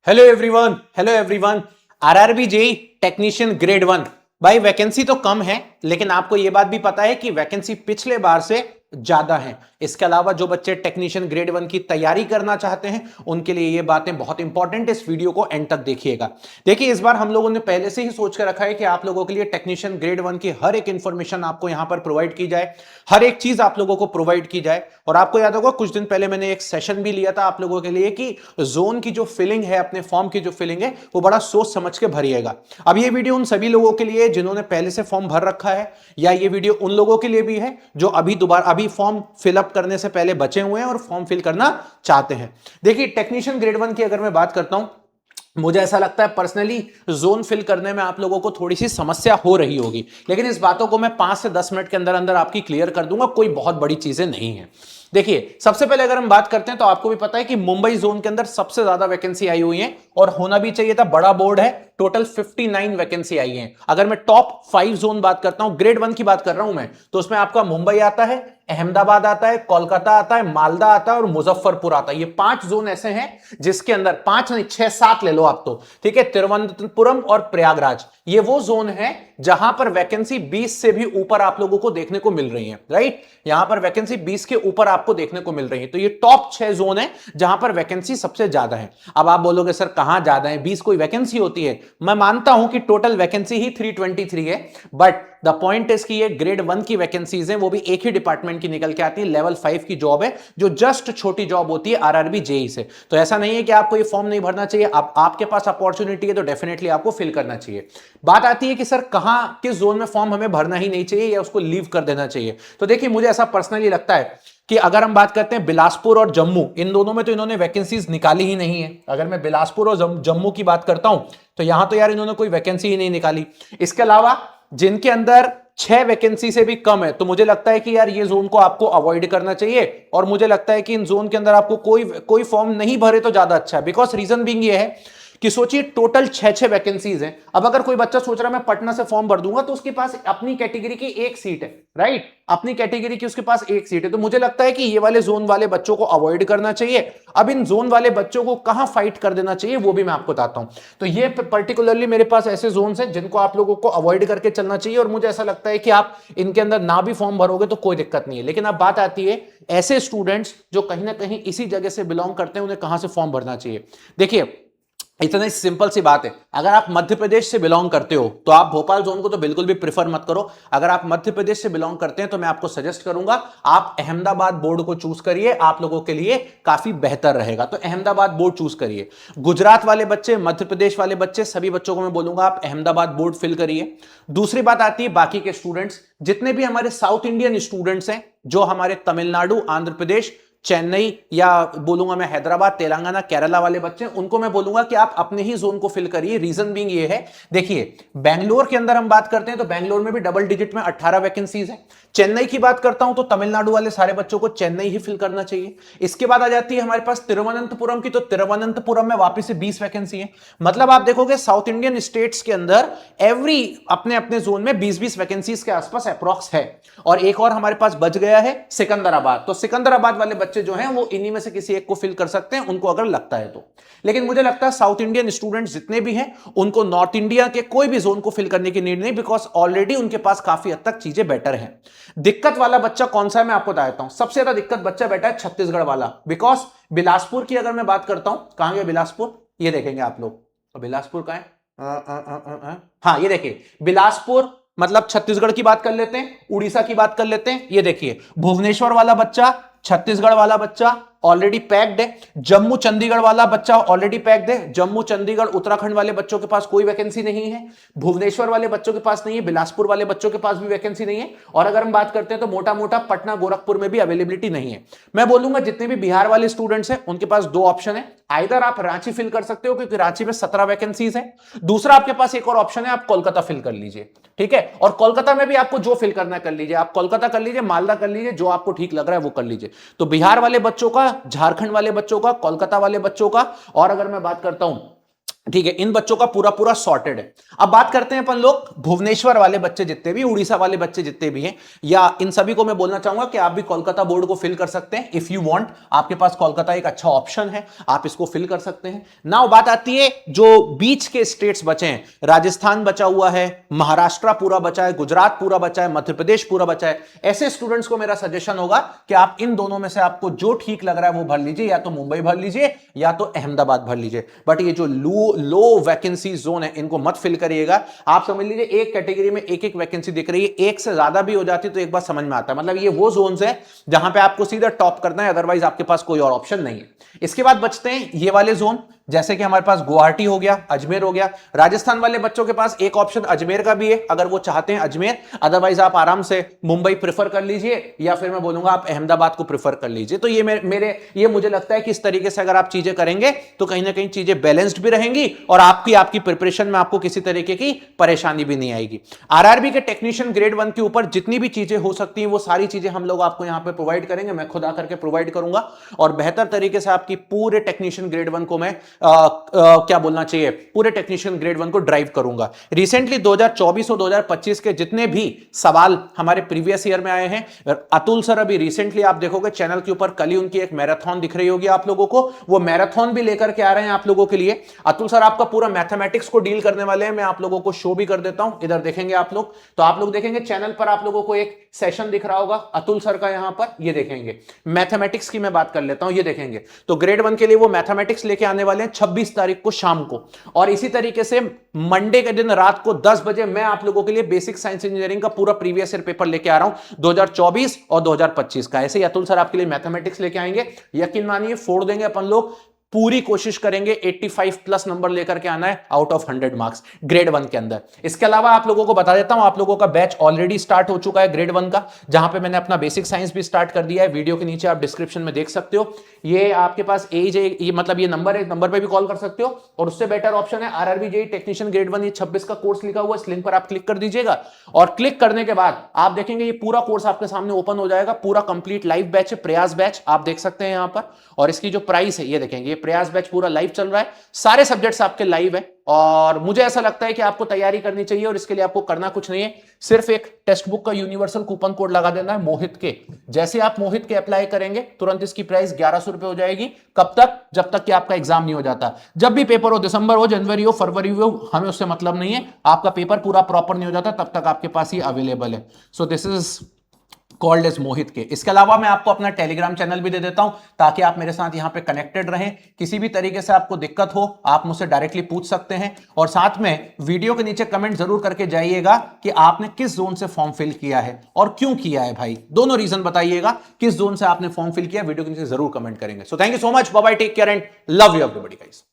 Hello everyone. RRB JE technician grade 1 भाई vacancy तो कम है, लेकिन आपको यह बात भी पता है कि वैकेंसी पिछले बार से ज्यादा है। इसके अलावा जो बच्चे टेक्नीशियन ग्रेड 1 की तैयारी करना चाहते हैं उनके लिए ये बातें बहुत इंपॉर्टेंट, इस वीडियो को एंड तक देखिएगा। देखिए, इस बार हम लोगों ने पहले से ही सोच कर रखा है कि आप लोगों के लिए टेक्नीशियन ग्रेड 1 की हर एक इंफॉर्मेशन आपको यहां पर प्रोवाइड की जाए, हर एक चीज आप लोगों को प्रोवाइड की जाए। और आपको याद होगा कुछ दिन पहले मैंने एक सेशन भी लिया था आप लोगों के लिए कि जोन की जो फिलिंग है, अपने फॉर्म की जो फिलिंग है, वो बड़ा सोच समझ के भरिएगा। अब ये वीडियो उन सभी लोगों के लिए जिन्होंने पहले से फॉर्म भर रखा है, या ये वीडियो उन लोगों के लिए भी है जो अभी फॉर्म फिलअप करने से पहले बचे हुए हैं और फॉर्म फिल करना चाहते हैं। देखिए, टेक्नीशियन ग्रेड 1 की अगर मैं बात करता हूं, मुझे ऐसा लगता है पर्सनली जोन फिल करने में आप लोगों को थोड़ी सी समस्या हो रही होगी, लेकिन इस बातों को मैं 5 से 10 मिनट के अंदर अंदर आपकी क्लियर कर दूंगा। कोई बहुत बड़ी चीजें नहीं है। देखिए, सबसे पहले अगर हम बात करते हैं तो आपको भी पता है कि मुंबई जोन के अंदर सबसे ज्यादा वैकेंसी आई हुई है, और होना भी चाहिए था। बड़ा बोर्ड है, टोटल 59 वैकेंसी आई है। अगर मैं टॉप 5 जोन बात करता हूं, ग्रेड 1 की बात कर रहा हूं मैं, तो उसमें आपका मुंबई आता है, अहमदाबाद आता है, कोलकाता आता है, मालदा आता है और मुजफ्फरपुर आता है। ये 5 जोन ऐसे हैं जिसके अंदर 5 नहीं 6-7 ले लो आप तो, ठीक है। तिरुवनंतपुरम और प्रयागराज ये वो जोन है जहां पर वैकेंसी 20 से भी ऊपर आप लोगों को देखने को मिल रही है, राइट। यहां पर वैकेंसी 20 के ऊपर आपको देखने को मिल रही है। तो ये टॉप 6 जोन है जहां पर वैकेंसी सबसे ज्यादा है। अब आप बोलोगे सर कहां ज्यादा है, 20 कोई वैकेंसी होती है? मैं मानता हूं कि टोटल वैकेंसी ही 323 है, बट द पॉइंट इज कि ये ग्रेड 1 की वैकेंसीज हैं, वो भी एक ही डिपार्टमेंट की निकल के आती है। लेवल 5 की जॉब है, जो जस्ट छोटी जॉब होती है आरआरबी जेई से। तो ऐसा नहीं है कि आपको ये फॉर्म नहीं भरना चाहिए। आपके पास अपॉर्चुनिटी है तो डेफिनेटली आपको फिल करना चाहिए। बात आती है कि सर कहां, किस जोन में फॉर्म हमें भरना ही नहीं चाहिए या उसको लीव कर देना चाहिए। तो देखिए, मुझे ऐसा पर्सनली लगता है कि अगर हम बात करते हैं बिलासपुर और जम्मू, इन दोनों में तो इन्होंने वैकेंसीज निकाली ही नहीं है। अगर मैं बिलासपुर और जम्मू की बात करता हूं तो यहां तो यार इन्होंने कोई वैकेंसी ही नहीं निकाली। इसके अलावा जिनके अंदर 6 वैकेंसी से भी कम है, तो मुझे लगता है कि यार ये जोन को आपको अवॉइड करना चाहिए। और मुझे लगता है कि इन जोन के अंदर आपको कोई फॉर्म नहीं भरे तो ज्यादा अच्छा है। बिकॉज रीजन बीइंग ये है कि सोचिए टोटल 6 वैकेंसीज हैं। अब अगर कोई बच्चा सोच रहा है मैं पटना से फॉर्म भर दूंगा, तो उसके पास अपनी कैटेगरी की एक सीट है, राइट। अपनी कैटेगरी की उसके पास एक सीट है। तो मुझे लगता है कि ये वाले जोन वाले बच्चों को अवॉइड करना चाहिए। अब इन जोन वाले बच्चों को कहां फाइट कर देना चाहिए वो भी मैं आपको बताता हूं। तो ये पर्टिकुलरली मेरे पास ऐसे जोन हैं जिनको आप लोगों को अवॉइड करके चलना चाहिए, और मुझे ऐसा लगता है कि आप इनके अंदर ना भी फॉर्म भरोगे तो कोई दिक्कत नहीं है। लेकिन अब बात आती है ऐसे स्टूडेंट्स जो कहीं ना कहीं इसी जगह से बिलोंग करते हैं, उन्हें कहां से फॉर्म भरना चाहिए। देखिए, इतना सिंपल सी बात है। अगर आप मध्य प्रदेश से बिलोंग करते हो तो आप भोपाल जोन को तो बिल्कुल भी प्रेफर मत करो। अगर आप मध्य प्रदेश से बिलोंग करते हैं तो मैं आपको सजेस्ट करूंगा आप अहमदाबाद बोर्ड को चूज करिए, आप लोगों के लिए काफी बेहतर रहेगा। तो अहमदाबाद बोर्ड चूज करिए। गुजरात वाले बच्चे, मध्य प्रदेश वाले बच्चे, सभी बच्चों को मैं बोलूंगा आप अहमदाबाद बोर्ड फिल करिए। दूसरी बात आती है बाकी के स्टूडेंट्स, जितने भी हमारे साउथ इंडियन स्टूडेंट्स हैं, जो हमारे तमिलनाडु, आंध्र प्रदेश, चेन्नई, या बोलूंगा मैं हैदराबाद, तेलंगाना, केरला वाले बच्चे, उनको मैं बोलूंगा कि आप अपने ही जोन को फिल करिए। रीजन बीइंग ये है, देखिए बेंगलोर के अंदर हम बात करते हैं तो बेंगलोर में भी डबल डिजिट में 18 वैकेंसीज है। चेन्नई की बात करता हूं तो तमिलनाडु वाले सारे बच्चों को चेन्नई ही फिल करना चाहिए। इसके बाद आ जाती है हमारे पास तिरुवनंतपुरम की, तो तिरुवनंतपुरम में वापस से 20 वैकेंसी है। मतलब आप देखोगे साउथ इंडियन स्टेट्स के अंदर एवरी अपने अपने जोन में 20-20 वैकेंसीज के आसपास अप्रॉक्स है। और एक और हमारे पास बच गया है सिकंदराबाद। तो सिकंदराबाद वाले बच्चे जो हैं वो इन्हीं में से किसी एक को फिल कर सकते हैं, उनको अगर लगता है तो। लेकिन मुझे लगता है साउथ इंडियन स्टूडेंट्स जितने भी हैं उनको नॉर्थ इंडिया के कोई भी जोन को फिल करने की नीड नहीं, बिकॉज ऑलरेडी उनके पास काफी हद तक चीजें बेटर हैं। दिक्कत वाला बच्चा कौन सा है मैं आपको बता देता हूं। सबसे ज्यादा दिक्कत बच्चा बैठा है छत्तीसगढ़ वाला। बिकॉज बिलासपुर की अगर मैं बात करता हूं, कहां गया बिलासपुर, ये देखेंगे आप लोग। तो बिलासपुर का है, हाँ ये देखिए बिलासपुर, मतलब छत्तीसगढ़ की बात कर लेते हैं, उड़ीसा की बात कर लेते हैं। ये देखिए भुवनेश्वर वाला बच्चा, छत्तीसगढ़ वाला बच्चा ऑलरेडी पैक्ड है। जम्मू चंडीगढ़ वाला बच्चा ऑलरेडी पैक्ड है। जम्मू चंडीगढ़ उत्तराखंड वाले बच्चों के पास कोई वैकेंसी नहीं है। भुवनेश्वर वाले बच्चों के पास नहीं है। बिलासपुर वाले बच्चों के पास भी वैकेंसी नहीं है। और अगर हम बात करते हैं तो मोटा मोटा पटना गोरखपुर में भी अवेलेबिलिटी नहीं है। मैं बोलूंगा जितने भी बिहार वाले स्टूडेंट्स हैं उनके पास 2 ऑप्शन है। आइदर आप रांची फिल कर सकते हो क्योंकि रांची में 17 वैकेंसीज है। दूसरा आपके पास एक और ऑप्शन है, आप कोलकाता फिल कर लीजिए, ठीक है। और कोलकाता में भी आपको जो फिल करना कर लीजिए, आप कोलकाता कर लीजिए, मालदा कर लीजिए, जो आपको ठीक लग रहा है वो कर लीजिए। तो बिहार वाले बच्चों का, झारखंड वाले बच्चों का, कोलकाता वाले बच्चों का, और अगर मैं बात करता हूं ठीक है, इन बच्चों का पूरा पूरा सॉर्टेड है। अब बात करते हैं अपन लोग भुवनेश्वर वाले बच्चे जितने भी, उड़ीसा वाले बच्चे जितने भी हैं, या इन सभी को मैं बोलना चाहूंगा कि आप भी कोलकाता बोर्ड को फिल कर सकते हैं इफ यू वांट। आपके पास कोलकाता एक अच्छा ऑप्शन है, आप इसको फिल कर सकते हैं। नाउ बात आती है जो बीच के स्टेट्स बचे हैं, राजस्थान बचा हुआ है, महाराष्ट्र पूरा बचा है, गुजरात पूरा बचा है, मध्य प्रदेश पूरा बचा है। ऐसे स्टूडेंट्स को मेरा सजेशन होगा कि आप इन दोनों में से आपको जो ठीक लग रहा है वो भर लीजिए, या तो मुंबई भर लीजिए या तो अहमदाबाद भर लीजिए। बट ये जो लो वैकेंसी जोन है इनको मत फिल करिएगा। आप समझ लीजिए एक कैटेगरी में एक एक वैकेंसी दिख रही है, एक से ज्यादा भी हो जाती तो एक बार समझ में आता है। मतलब ये वो जोन्स है जहां पे आपको सीधा टॉप करना है, अदरवाइज आपके पास कोई और ऑप्शन नहीं है। इसके बाद बचते हैं ये वाले जोन, जैसे कि हमारे पास गुवाहाटी हो गया, अजमेर हो गया। राजस्थान वाले बच्चों के पास एक ऑप्शन अजमेर का भी है, अगर वो चाहते हैं अजमेर, अदरवाइज आप आराम से मुंबई प्रेफर कर लीजिए, या फिर मैं बोलूंगा आप अहमदाबाद को प्रेफर कर लीजिए। तो ये मुझे लगता है कि इस तरीके से अगर आप चीजें करेंगे तो कहीं ना कहीं चीजें बैलेंस्ड भी रहेंगी और आपकी प्रिपरेशन में आपको किसी तरीके की परेशानी भी नहीं आएगी। आरआरबी के टेक्नीशियन ग्रेड 1 के ऊपर जितनी भी चीजें हो सकती हैं वो सारी चीजें हम लोग आपको यहां पे प्रोवाइड करेंगे, मैं खुद आकर के प्रोवाइड करूंगा, और बेहतर तरीके से आपकी पूरे टेक्नीशियन ग्रेड 1 को मैं क्या बोलना चाहिए, पूरे टेक्नीशियन ग्रेड 1 को ड्राइव करूंगा। रिसेंटली 2024 और 2025 के जितने भी सवाल हमारे प्रीवियस ईयर में आए हैं, अतुल सर अभी रिसेंटली आप देखोगे चैनल के ऊपर कल ही उनकी एक मैराथन दिख रही होगी आप लोगों को, वो मैराथन भी लेकर के आ रहे हैं आप लोगों के लिए। अतुल सर आपका पूरा मैथमेटिक्स को डील करने वाले हैं, मैं आप लोगों को शो भी कर देता हूं, इधर देखेंगे आप लोग, तो आप लोग देखेंगे चैनल पर आप लोगों को एक सेशन दिख रहा होगा अतुल सर का, यहां पर ये देखेंगे मैथमेटिक्स की मैं बात कर लेता हूं, ये देखेंगे। तो ग्रेड 1 के लिए वो मैथमेटिक्स लेके आने वाले हैं 26 तारीख को शाम को, और इसी तरीके से मंडे के दिन रात को 10 बजे मैं आप लोगों के लिए बेसिक साइंस इंजीनियरिंग का पूरा प्रीवियस ईयर पेपर लेके आ रहा हूं 2024 और 2025 का। ऐसे ही अतुल सर आपके लिए मैथमेटिक्स लेके आएंगे, यकीन मानिए फोड़ देंगे अपन लोग, पूरी कोशिश करेंगे 85 प्लस नंबर लेकर के आना है आउट ऑफ 100 मार्क्स ग्रेड 1 के अंदर। इसके अलावा आप लोगों को बता देता हूं, आप लोगों का बैच ऑलरेडी स्टार्ट हो चुका है ग्रेड 1 का, जहां पे मैंने अपना बेसिक साइंस भी स्टार्ट कर दिया है, वीडियो के नीचे आप डिस्क्रिप्शन में देख सकते हो। ये आपके पास एज है, ये मतलब ये नंबर है, नंबर पे भी कॉल कर सकते हो, और उससे बेटर ऑप्शन है आरआरबी जेईई टेक्नीशियन ग्रेड 1, ये 26 का कोर्स लिखा हुआ है, इस लिंक पर आप क्लिक कर दीजिएगा, और क्लिक करने के बाद आप देखेंगे ये पूरा कोर्स आपके सामने ओपन हो जाएगा, पूरा कंप्लीट लाइव बैच है, प्रयास बैच आप देख सकते हैं यहां पर, और इसकी जो प्राइस है ये देखेंगे, ये प्रयास बैच पूरा लाइव चल रहा है, सारे सब्जेक्ट्स आपके लाइव है, और मुझे ऐसा लगता है कि आपको तैयारी करनी चाहिए, और इसके लिए आपको करना कुछ नहीं है, सिर्फ एक टेक्स्ट बुक का यूनिवर्सल कूपन कोड लगा देना है मोहित के। जैसे आप मोहित के अप्लाई करेंगे तुरंत इसकी प्राइस 1100 रुपए हो जाएगी। कब तक? जब तक कि आपका एग्जाम नहीं हो जाता। जब भी पेपर हो, दिसंबर हो, जनवरी हो, फरवरी हो, हमें उससे मतलब नहीं है, आपका पेपर पूरा प्रॉपर नहीं हो जाता तब तक आपके पास ही अवेलेबल है। So this is called as Mohit K. इसके अलावा मैं आपको अपना टेलीग्राम चैनल भी दे देता हूं, ताकि आप मेरे साथ यहां पे कनेक्टेड रहें, किसी भी तरीके से आपको दिक्कत हो आप मुझसे डायरेक्टली पूछ सकते हैं, और साथ में वीडियो के नीचे कमेंट जरूर करके जाइएगा कि आपने किस जोन से फॉर्म फिल किया है और क्यों किया है भाई, दोनों रीजन बताइएगा किस जोन से आपने फॉर्म फिल किया, वीडियो के नीचे जरूर कमेंट करेंगे। So thank you so much, bye bye, take care and love you everybody guys.